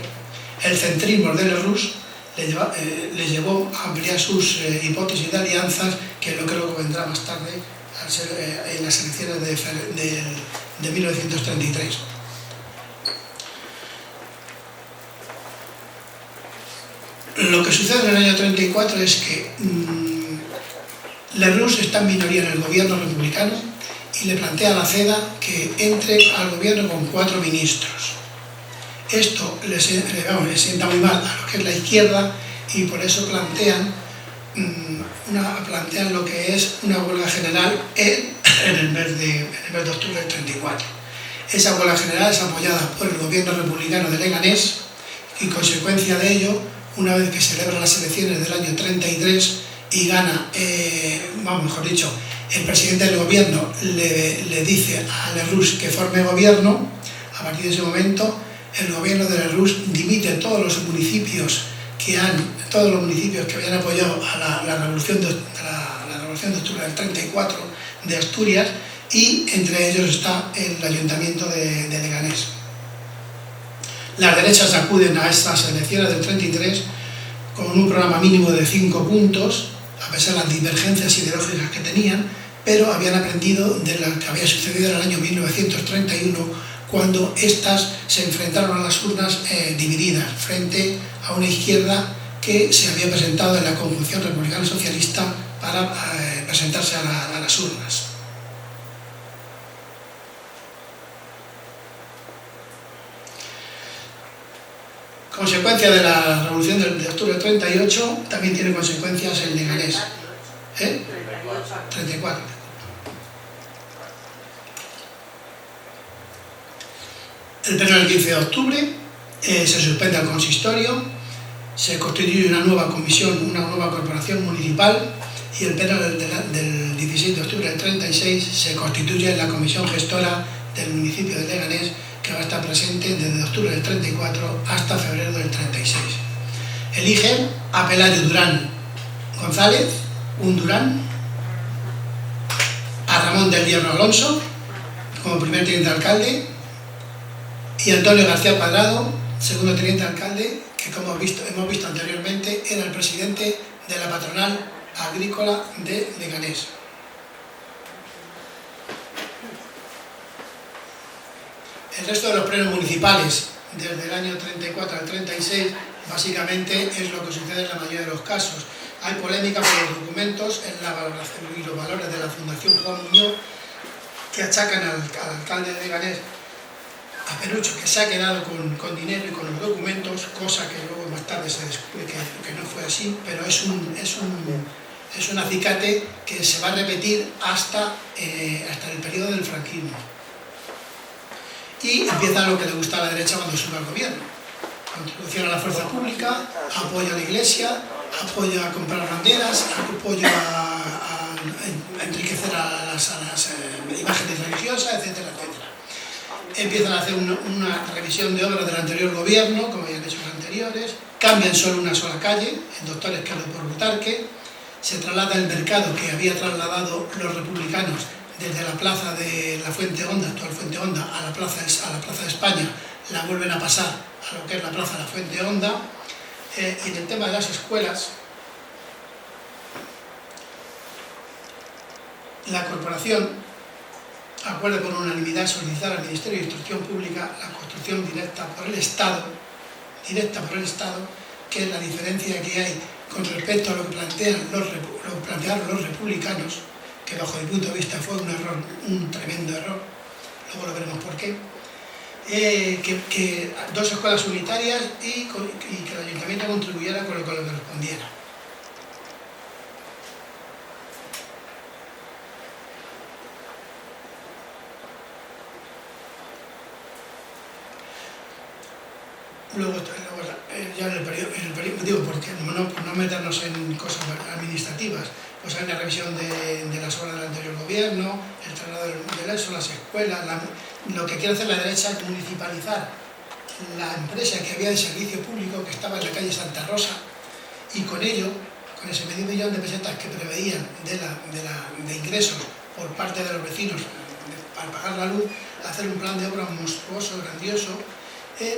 El centrismo de Lerroux le llevó a ampliar sus hipótesis de alianzas, que lo creo que vendrá más tarde en las elecciones de 1933. Lo que sucede en el año 34 es que Lerroux está en minoría en el gobierno republicano y le plantea a la CEDA que entre al gobierno con 4 ministros. Esto le sienta muy mal a lo que es la izquierda y por eso plantean lo que es una huelga general en el mes de octubre del 34. Esa huelga general es apoyada por el gobierno republicano de Leganés y, consecuencia de ello, una vez que celebran las elecciones del año 33 y gana, el presidente del gobierno le dice a Lerroux que forme gobierno. A partir de ese momento, el gobierno de Lerroux dimite todos los municipios que habían apoyado a la revolución de octubre del 34 de Asturias, y entre ellos está el ayuntamiento de Leganés. Las derechas acuden a estas elecciones del 33 con un programa mínimo de 5 puntos, a pesar de las divergencias ideológicas que tenían, pero habían aprendido de lo que había sucedido en el año 1931, cuando éstas se enfrentaron a las urnas divididas frente a una izquierda que se había presentado en la conjunción republicano-socialista para presentarse a las urnas. Consecuencia de la revolución de octubre del 38 también tiene consecuencias en Leganés. 34. El pleno del 15 de octubre se suspende el consistorio, se constituye una nueva comisión, una nueva corporación municipal, y el pleno del 16 de octubre del 36 se constituye la comisión gestora del municipio de Leganés, que va a estar presente desde octubre del 34 hasta febrero del 36. Eligen a Pelayo Durán González, un Durán, a Ramón del Hierro Alonso como primer teniente alcalde, y Antonio García Cuadrado, segundo teniente alcalde, que como hemos visto anteriormente era el presidente de la patronal agrícola de Leganés. El resto de los plenos municipales, desde el año 34 al 36, básicamente es lo que sucede en la mayoría de los casos. Hay polémica por los documentos en la valoración y los valores de la Fundación Juan Muñoz, que achacan al alcalde de Leganés, a Perucho, que se ha quedado con dinero y con los documentos, cosa que luego más tarde se descubre que no fue así, pero es un acicate que se va a repetir hasta el periodo del franquismo. Y empieza lo que le gusta a la derecha cuando sube al gobierno: contribución a la fuerza pública, apoyo a la iglesia, apoyo a comprar banderas, apoyo a enriquecer a las imágenes religiosas, etcétera, etcétera. Empiezan a hacer una revisión de obras del anterior gobierno, como habían hecho los anteriores, cambian solo una sola calle, el Doctor Esquerdo por Butarque, se traslada el mercado que había trasladado los republicanos desde la plaza de la Fuente Honda, actual Fuente Honda, a la plaza de España, la vuelven a pasar a lo que es la plaza de la Fuente Honda. Y en el tema de las escuelas, la corporación acuerda por unanimidad solicitar al Ministerio de Instrucción Pública la construcción directa por el Estado, que es la diferencia que hay con respecto a lo que plantearon los republicanos, que bajo mi punto de vista fue un error, un tremendo error, luego lo veremos por qué, que dos escuelas unitarias y que el ayuntamiento contribuyera con lo que le correspondiera. Luego ya en el periodo, digo, porque no meternos en cosas administrativas, pues hay una revisión de las obras del anterior gobierno, el traslado del ESO, las escuelas, lo que quiere hacer la derecha es municipalizar la empresa que había de servicio público que estaba en la calle Santa Rosa, y con ello, con ese medio millón de pesetas que preveían de ingresos por parte de los vecinos para pagar la luz, hacer un plan de obra monstruoso, grandioso,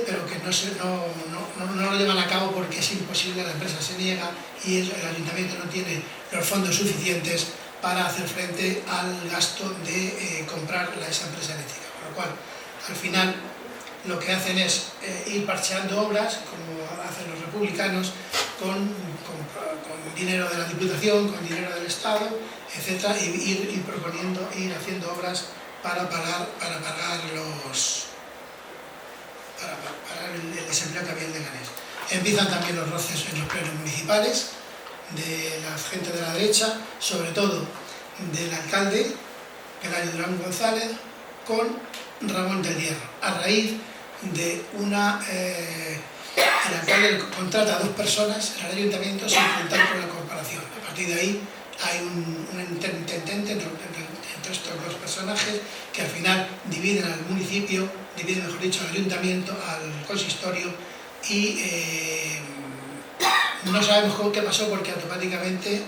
pero que no lo llevan a cabo porque es imposible, la empresa se niega y el ayuntamiento no tiene los fondos suficientes para hacer frente al gasto de comprar esa empresa eléctrica. Con lo cual, al final, lo que hacen es ir parcheando obras, como hacen los republicanos, con dinero de la Diputación, con dinero del Estado, etc., y ir haciendo obras para pagar el desempleo que había en Leganés. Empiezan también los roces en los plenos municipales de la gente de la derecha, sobre todo del alcalde, Pelayo Durán González, con Ramón del Hierro, a raíz de el alcalde contrata a dos personas en el ayuntamiento sin contar con la corporación. A partir de ahí hay un intendente entre estos dos personajes que al final dividen al municipio, dividen, mejor dicho, al ayuntamiento, al consistorio, y no sabemos qué pasó porque automáticamente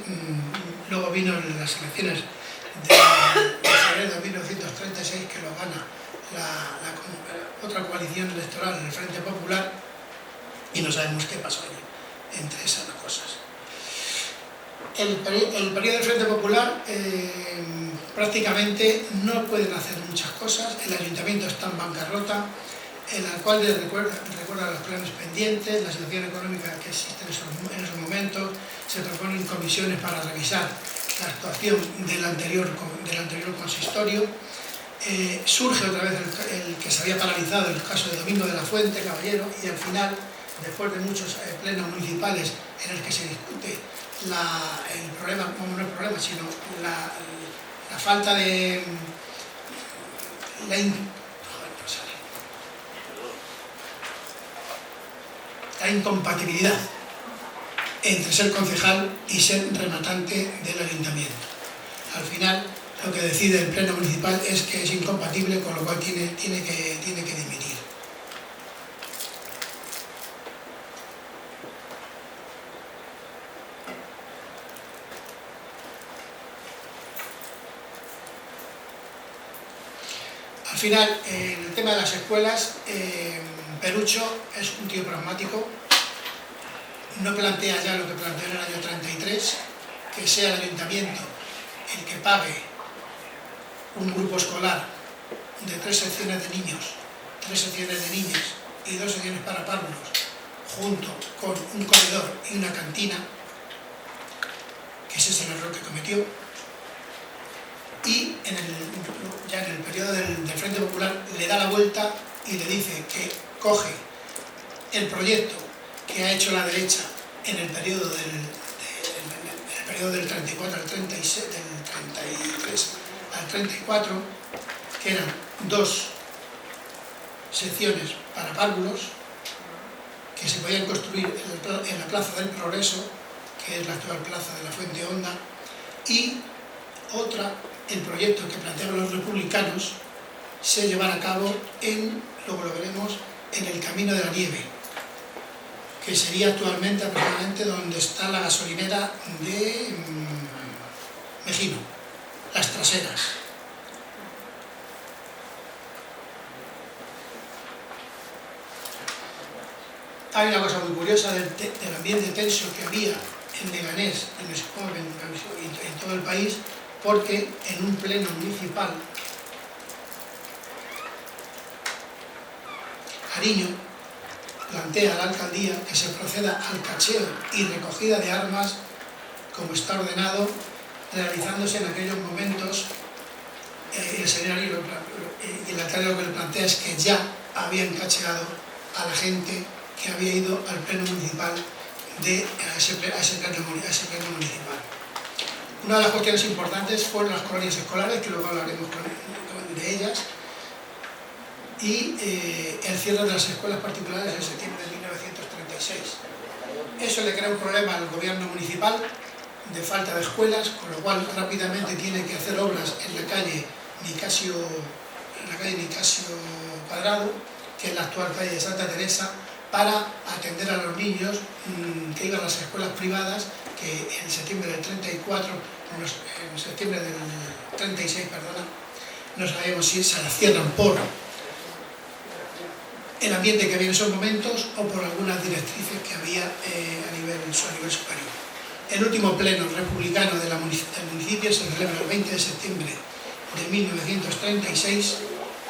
luego vino las elecciones de febrero de 1936, que lo gana la otra coalición electoral, el Frente Popular, y no sabemos qué pasó allí, entre esas dos cosas. El periodo del Frente Popular prácticamente no pueden hacer muchas cosas, el ayuntamiento está en bancarrota, el alcalde recuerda los planes pendientes, la situación económica que existe en esos momentos, se proponen comisiones para revisar la actuación del anterior consistorio, surge otra vez el que se había paralizado, el caso de Domingo de la Fuente, Caballero, y al final, después de muchos plenos municipales en el que se discute el problema, no el problema, sino la falta de la incompatibilidad entre ser concejal y ser rematante del ayuntamiento. Al final, lo que decide el pleno municipal es que es incompatible, con lo cual tiene que dimitir. Al final, en el tema de las escuelas, Perucho es un tío pragmático, no plantea ya lo que planteó en el año 33, que sea el ayuntamiento el que pague un grupo escolar de 3 secciones de niños, 3 secciones de niñas y 2 secciones para párvulos, junto con un comedor y una cantina, que ese es el error que cometió. Y ya en el periodo del Frente Popular le da la vuelta y le dice que coge el proyecto que ha hecho la derecha en el periodo del 34 al 36, del 33 al 34, que eran 2 secciones para párvulos que se podían construir en la Plaza del Progreso, que es la actual Plaza de la Fuente Honda, y el proyecto que plantearon los republicanos se llevará a cabo luego lo veremos, en el Camino de la Nieve, que sería actualmente aproximadamente donde está la gasolinera de Mejino, Las Traseras. Hay una cosa muy curiosa del ambiente tenso que había en Leganés, y en todo el país, porque en un pleno municipal, Ariño plantea a la alcaldía que se proceda al cacheo y recogida de armas como está ordenado, realizándose en aquellos momentos. Y el alcalde lo que le plantea es que ya habían cacheado a la gente que había ido al pleno municipal a ese pleno municipal. Una de las cuestiones importantes fueron las colonias escolares, que luego hablaremos de ellas, y el cierre de las escuelas particulares en septiembre de 1936. Eso le crea un problema al gobierno municipal de falta de escuelas, con lo cual rápidamente tiene que hacer obras en la calle Nicasio Cuadrado, que es la actual calle de Santa Teresa, para atender a los niños que iban a las escuelas privadas, que en septiembre del 34, en septiembre del 36, no sabemos si se las cierran por el ambiente que había en esos momentos o por algunas directrices que había a nivel superior. El último pleno republicano del municipio se celebra el 20 de septiembre de 1936.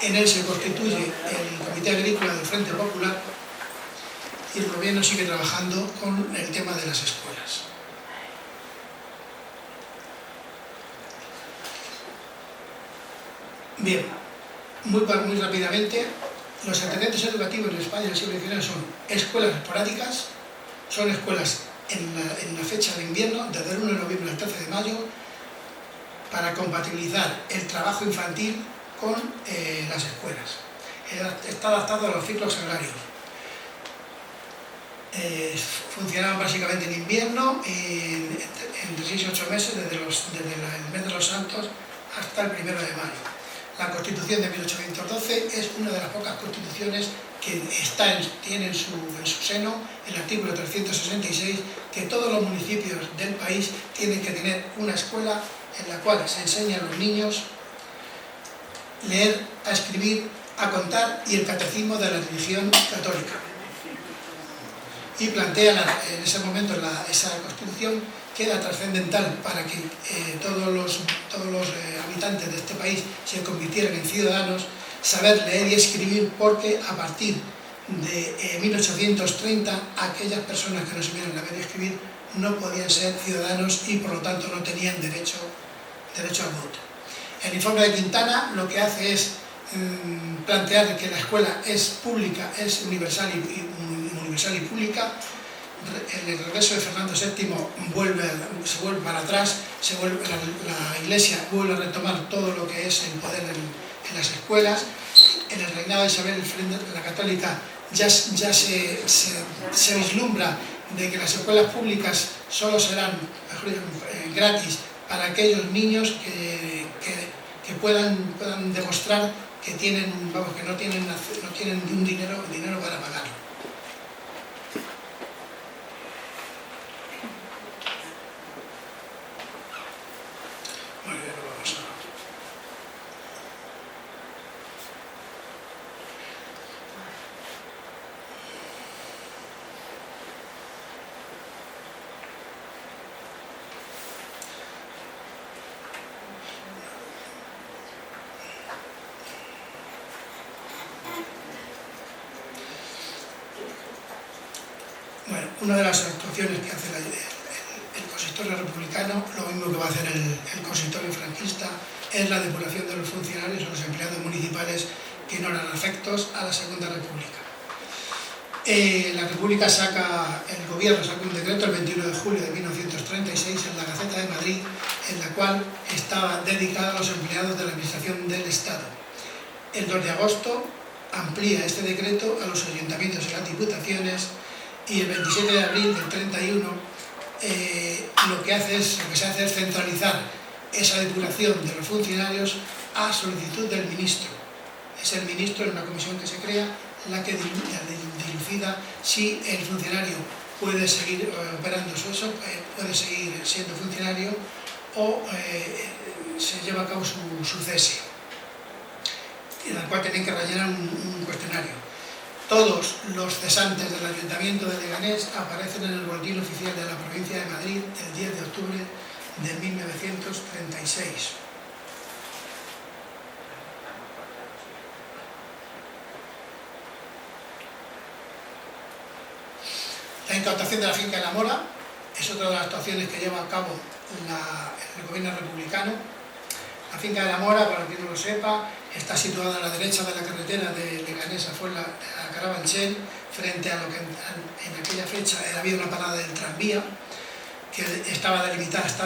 En él se constituye el Comité Agrícola del Frente Popular y el gobierno sigue trabajando con el tema de las escuelas. Bien, muy rápidamente, los antecedentes educativos en España en el siglo XIX son escuelas esporádicas, son escuelas en la fecha de invierno, desde el 1 de noviembre al 13 de mayo, para compatibilizar el trabajo infantil con las escuelas. Está adaptado a los ciclos agrarios. Funcionaban básicamente en invierno, entre 6 y 8 meses, desde el mes de los Santos hasta el 1 de mayo. La Constitución de 1812 es una de las pocas constituciones que tiene en su seno el artículo 366, que todos los municipios del país tienen que tener una escuela en la cual se enseña a los niños leer, a escribir, a contar y el catecismo de la religión católica. Y plantea en ese momento esa constitución que era trascendental para que todos los habitantes de este país se convirtieran en ciudadanos, saber leer y escribir, porque a partir de 1830 aquellas personas que no sabían leer y escribir no podían ser ciudadanos y por lo tanto no tenían derecho al voto. El informe de Quintana lo que hace es plantear que la escuela es pública, es universal y pública. El regreso de Fernando VII se vuelve para atrás, la Iglesia vuelve a retomar todo lo que es el poder en las escuelas. En el reinado de Isabel la Católica ya se vislumbra de que las escuelas públicas solo serán gratis para aquellos niños que puedan demostrar que no tienen un dinero para pagarlo. Muy bien, vamos a... Bueno, una de las actuaciones que hace el consistorio republicano, lo mismo que va a hacer el consistorio franquista, es la depuración de los funcionarios o los empleados municipales que no eran afectos a la Segunda República. El gobierno saca un decreto el 21 de julio de 1936 en la Gaceta de Madrid, en la cual estaba dedicada a los empleados de la Administración del Estado. El 2 de agosto amplía este decreto a los ayuntamientos y las diputaciones, y el 27 de abril del 31 lo que se hace es centralizar esa depuración de los funcionarios a solicitud del ministro. Es el ministro, en una comisión que se crea, la que dilucida si el funcionario puede seguir operando puede seguir siendo funcionario o se lleva a cabo su cese, en la cual tienen que rellenar un cuestionario. Todos los cesantes del Ayuntamiento de Leganés aparecen en el Boletín Oficial de la Provincia de Madrid el 10 de octubre de 1936. incautación de la finca de la Mora es otra de las actuaciones que lleva a cabo el gobierno republicano. La finca de la Mora, para quien no lo sepa, está situada a la derecha de la carretera de Leganés a Carabanchel, frente a lo que en aquella fecha había una parada del tranvía, que está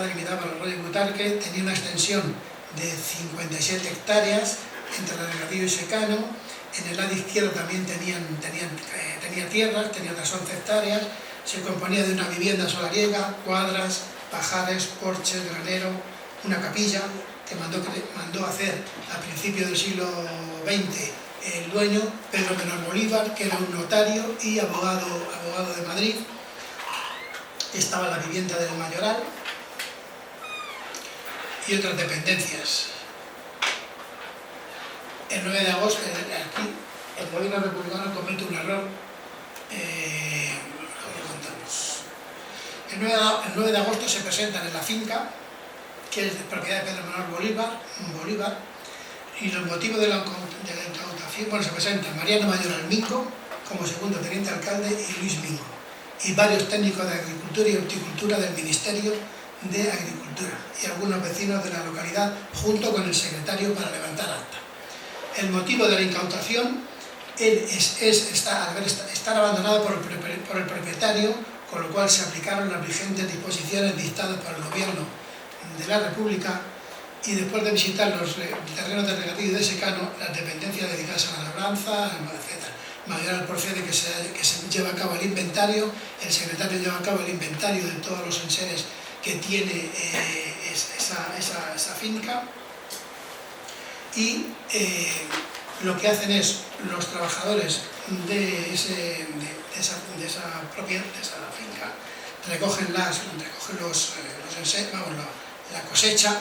delimitada por el arroyo Butarque, tenía una extensión de 57 hectáreas entre el regadío y secano. En el lado izquierdo también tenía tierras, tenía otras 11 hectáreas, se componía de una vivienda solariega, cuadras, pajares, porches, granero, una capilla que mandó hacer a principios del siglo XX el dueño, Pedro Menor Bolívar, que era un notario y abogado de Madrid. Estaba la vivienda del Mayoral y otras dependencias. El 9 de agosto, aquí, el gobierno republicano comete un error. El 9 de agosto se presentan en la finca, que es de propiedad de Pedro Menor Bolívar, y los motivos de la incautación, se presentan Mariano Mayoral Mingo como segundo teniente alcalde y Luis Mingo, y varios técnicos de agricultura y horticultura del Ministerio de Agricultura y algunos vecinos de la localidad, junto con el secretario para levantar acta. El motivo de la incautación es estar abandonado por el propietario, con lo cual se aplicaron las vigentes disposiciones dictadas por el gobierno de la República, y después de visitar los terrenos de regadío y de secano, las dependencias dedicadas a la labranza, etc. Mayoral procede que se lleva a cabo el inventario, el secretario lleva a cabo el inventario de todos los enseres que tiene esa finca, y lo que hacen es los trabajadores de esa finca recogen los enseres, la cosecha,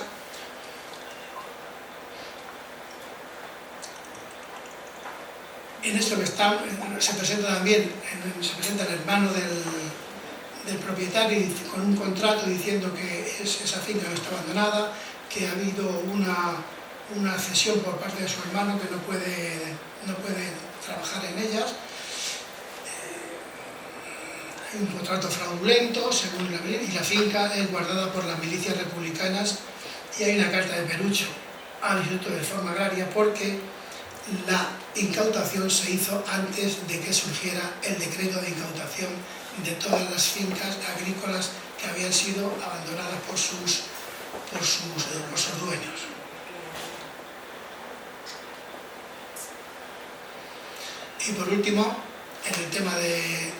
en esto que se presenta también, el hermano del propietario con un contrato diciendo que esa finca no está abandonada, que ha habido una cesión por parte de su hermano, que no puede trabajar en ellas. Hay un contrato fraudulento, según y la finca es guardada por las milicias republicanas, y hay una carta de Perucho al Instituto de Reforma Agraria porque la incautación se hizo antes de que surgiera el decreto de incautación de todas las fincas agrícolas que habían sido abandonadas por sus dueños. Y por último, en el tema de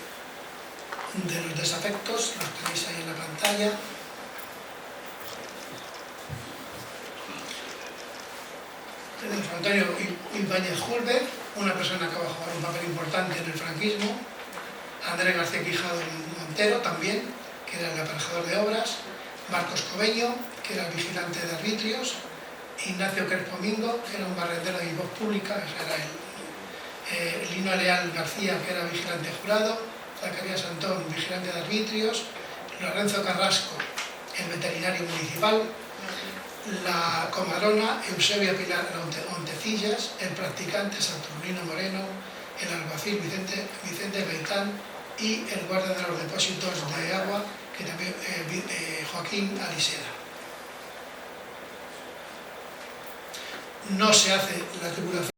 los desafectos, los tenéis ahí en la pantalla. Tenemos a Antonio Ibáñez Julve, una persona que va a jugar un papel importante en el franquismo. Andrés García Quijado Montero también, que era el aparejador de obras. Marcos Cobeño, que era el vigilante de arbitrios. Ignacio Crespo Mingo, que era un barrendero de voz pública, ese era Lino Leal García, que era vigilante jurado. Zacarías Antón, vigilante de arbitrios. Lorenzo Carrasco, el veterinario municipal. La comadrona Eusebia Pilar Montecillas, el practicante Saturnino Moreno, el alguacil Vicente Gaitán y el guardia de los depósitos de agua, que también Joaquín Aliseda. No se hace la tripulación